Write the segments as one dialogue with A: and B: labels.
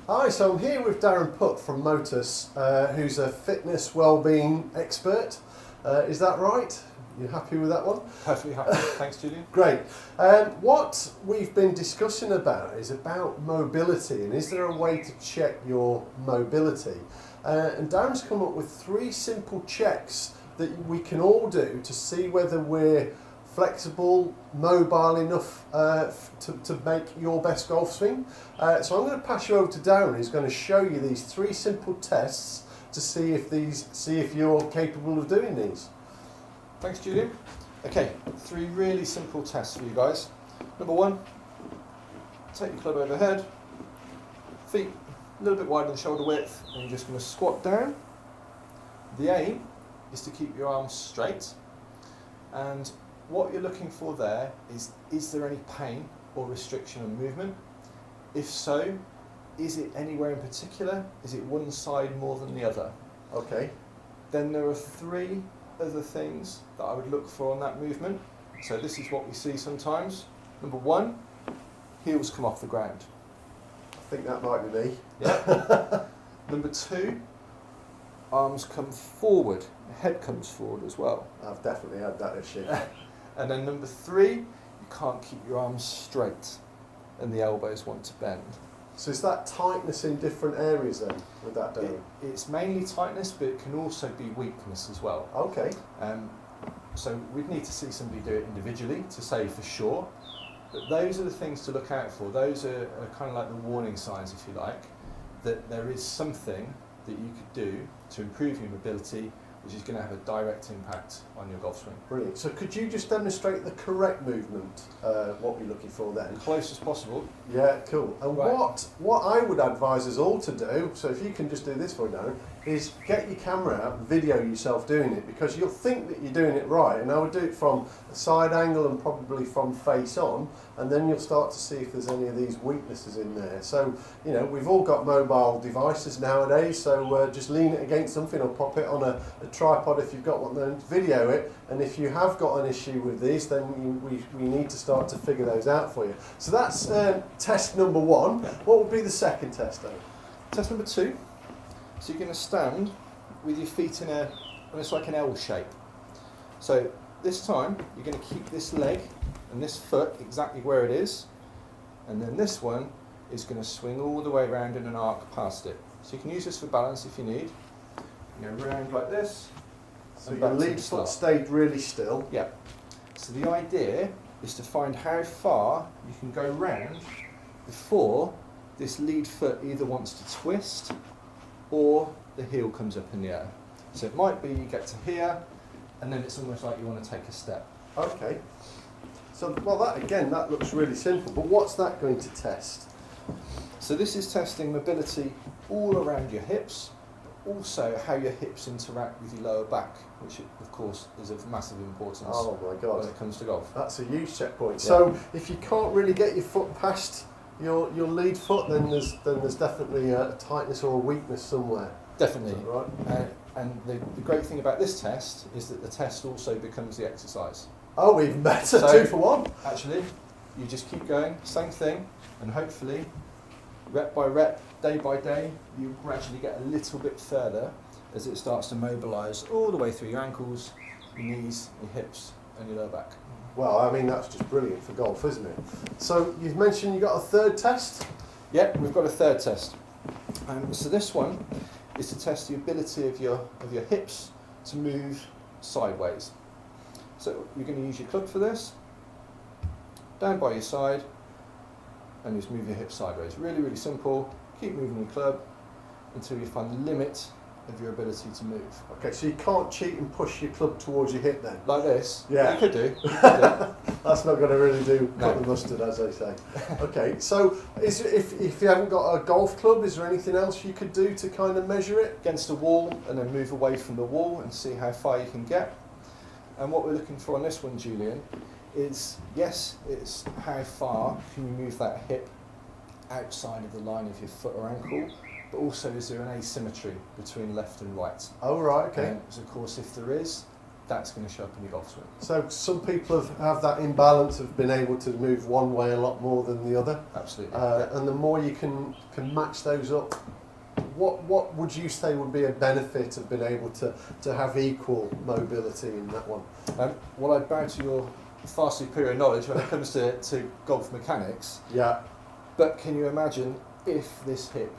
A: Hi, so I'm here with Darren Putt from Motus, who's a fitness wellbeing expert. Is that right? You happy with that one?
B: Perfectly happy. Thanks, Julian.
A: Great. What we've been discussing about is about mobility, and is there a way to check your mobility? And Darren's come up with 3 simple checks that we can all do to see whether we're flexible, mobile enough to make your best golf swing. So I'm going to pass you over to Darren, who's going to show you these 3 simple tests to see if you're capable of doing these.
B: Thanks, Julian. Okay, 3 really simple tests for you guys. Number 1, take your club overhead, feet a little bit wider than shoulder width, and you're just going to squat down. The aim is to keep your arms straight, and what you're looking for there is there any pain or restriction on movement? If so, is it anywhere in particular? Is it one side more than the other?
A: Okay.
B: Then there are 3 other things that I would look for on that movement. So this is what we see sometimes. Number 1, heels come off the ground.
A: I think that might be me.
B: Yeah. Number 2, arms come forward, head comes forward as well.
A: I've definitely had that issue.
B: And then number 3, you can't keep your arms straight and the elbows want to bend.
A: So is that tightness in different areas then, with that doing?
B: It's mainly tightness, but it can also be weakness as well.
A: Okay.
B: So we'd need to see somebody do it individually to say for sure. But those are the things to look out for. Those are kind of like the warning signs, if you like, that there is something that you could do to improve your mobility, which is going to have a direct impact on your golf swing.
A: Brilliant. So could you just demonstrate the correct movement, what we're looking for then?
B: Close as possible.
A: Yeah, cool. And
B: Right.
A: what I would advise us all to do, so if you can just do this for me, Darren, is get your camera out and video yourself doing it, because you'll think that you're doing it right, and I would do it from a side angle and probably from face on, and then you'll start to see if there's any of these weaknesses in there. So, you know, we've all got mobile devices nowadays, so just lean it against something or pop it on a tripod if you've got one, then video it, and if you have got an issue with these, then we need to start to figure those out for you. So that's test number 1. What would be the second test though?
B: Test number 2. So you're going to stand with your feet in it's like an L shape. So this time you're going to keep this leg and this foot exactly where it is, and then this one is going to swing all the way around in an arc past it. So you can use this for balance if you need. You go round like this.
A: So your lead foot stayed really still.
B: Yeah. So the idea is to find how far you can go round before this lead foot either wants to twist or the heel comes up in the air. So it might be you get to here and then it's almost like you want to take a step.
A: Okay. So, well, that looks really simple, but what's that going to test?
B: So this is testing mobility all around your hips, but also how your hips interact with your lower back, which of course is of massive importance
A: Oh my God.
B: when it comes to golf.
A: That's a huge checkpoint.
B: Yeah.
A: So if you can't really get your foot past your lead foot, then there's definitely a tightness or a weakness somewhere.
B: Definitely.
A: Is that right?
B: And the great thing about this test is that the test also becomes the exercise.
A: Oh, even better.
B: So-
A: 2 for 1.
B: Actually, you just keep going, same thing, and hopefully, rep by rep, day by day, you gradually get a little bit further as it starts to mobilise all the way through your ankles, your knees, your hips, and your lower back.
A: Well, I mean, that's just brilliant for golf, isn't it? So you've mentioned you got a third test.
B: Yep, we've got a third test. So this one is to test the ability of your hips to move sideways. So you're going to use your club for this, down by your side, and just move your hips sideways. Really, really simple. Keep moving your club until you find the limit of your ability to move.
A: Okay, so you can't cheat and push your club towards your hip then?
B: Like this.
A: Yeah.
B: You could do. You could do.
A: That's not going to really do cut
B: No.
A: the mustard, as they say. Okay, so if you haven't got a golf club, is there anything else you could do to kind of measure it?
B: Against a wall, and then move away from the wall and see how far you can get. And what we're looking for on this one, Julian, is, yes, it's how far can you move that hip outside of the line of your foot or ankle, but also is there an asymmetry between left and right?
A: Oh, right, okay.
B: So of course, if there is, that's going to show up in your golf swing.
A: So some people have that imbalance of being able to move one way a lot more than the other.
B: Absolutely.
A: And the more you can match those up, what would you say would be a benefit of being able to have equal mobility in that one?
B: Well, I bow to your far superior knowledge when it comes to golf mechanics.
A: Yeah.
B: But can you imagine if this hip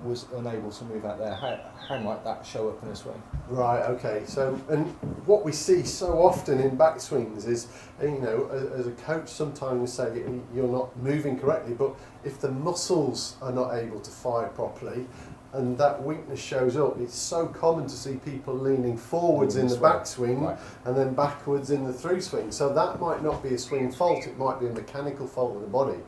B: was unable to move out there, how might that show up in a swing?
A: Right, okay. So, and what we see so often in backswings is, you know, as a coach sometimes say you're not moving correctly, but if the muscles are not able to fire properly and that weakness shows up, it's so common to see people leaning forwards in the backswing, right, and then backwards in the through swing. So that might not be a swing fault, it might be a mechanical fault of the body.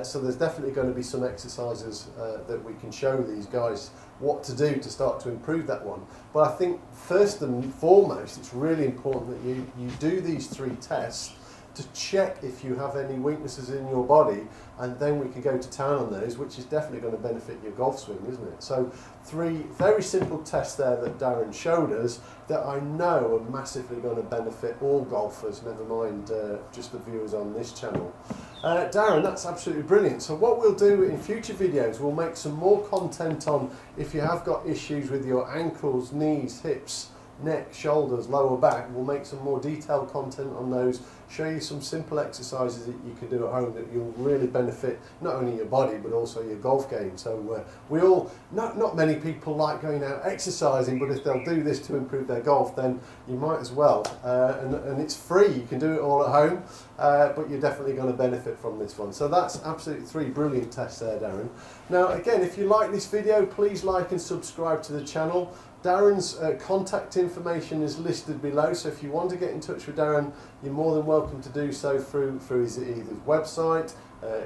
A: So there's definitely going to be some exercises that we can show these guys what to do to start to improve that one. But I think first and foremost, it's really important that you do these 3 tests to check if you have any weaknesses in your body, and then we can go to town on those, which is definitely going to benefit your golf swing, isn't it? So 3 very simple tests there that Darren showed us that I know are massively going to benefit all golfers, never mind just the viewers on this channel. Darren, that's absolutely brilliant. So what we'll do in future videos, we'll make some more content on if you have got issues with your ankles, knees, hips, neck, shoulders, lower back. We'll make some more detailed content on those, show you some simple exercises that you can do at home that you'll really benefit not only your body but also your golf game. So we all, not many people like going out exercising, but if they'll do this to improve their golf, then you might as well. And it's free, you can do it all at home, but you're definitely going to benefit from this one. So that's absolutely 3 brilliant tests there, Darren. Now again, if you like this video, please like and subscribe to the channel. Darren's contact information is listed below, so if you want to get in touch with Darren, you're more than welcome to do so through his either his website,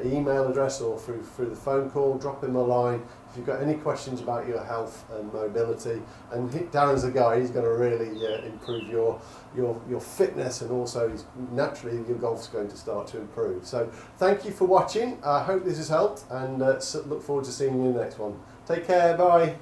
A: email address, or through the phone call. Drop him a line if you've got any questions about your health and mobility. And Darren's a guy, he's going to really improve your fitness, and also naturally your golf's going to start to improve. So thank you for watching. I hope this has helped, and look forward to seeing you in the next one. Take care, bye.